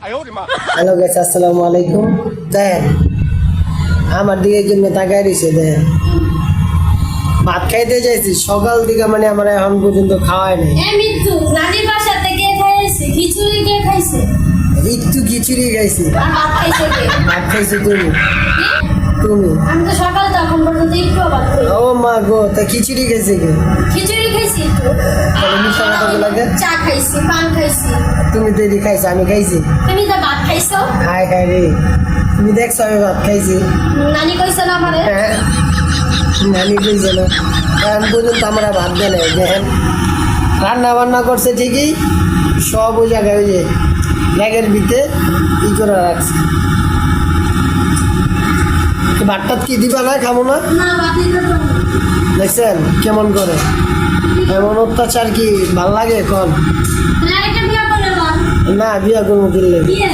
Hello guys, আসসালামু আলাইকুম। দেখেন আমার দিকে জন্য তাকায় রয়েছে। দেখেন ভাত খাইতে যাইছি সকাল দিকে, মানে আমার এখন পর্যন্ত খাওয়াই নাই। মৃত্যু নানির বাসা থেকে খাইছে খিচুড়ি কে খাইছে? একটু খিচুড়ি খাইছি। আর ভাত খাইছে কে? ভাত খাইছি তুমি। আমি তো সকাল তখন পর্যন্ত একটু ভাত খাই। ও মা গো, তা খিচুড়ি খাইছে কে? খিচুড়ি খাইছি একটু। তাহলে মিশা কথা লাগে। চা খাইছি, পান খাইছি। তুমি দেরি খাইছো, আমি খাইছি। তুমি তো ভাত খাইছো? হাই হাই রে, তুমি দেখছো আমি ভাত খাইছি? নানি কইছে না আমারে? হ্যাঁ, নানি কইছে না। এখন পর্যন্ত আমরা ভাত দেয় নাই। দেখেন রান্না বান্না করছে ঠিকই, সব ওই জায়গায় ওই যে ব্যাগের ভিতরে ই করে রাখছে। ভাতটা কি দিবা না? খাবো না। না ভাত নিতে তো। দেখছেন কেমন করে? এমন অত্যাচার কি ভাল লাগে কন? তাহলে আরেকটা বিয়া করে নাও। না, বিয়া করবো কিনলে। বিয়ে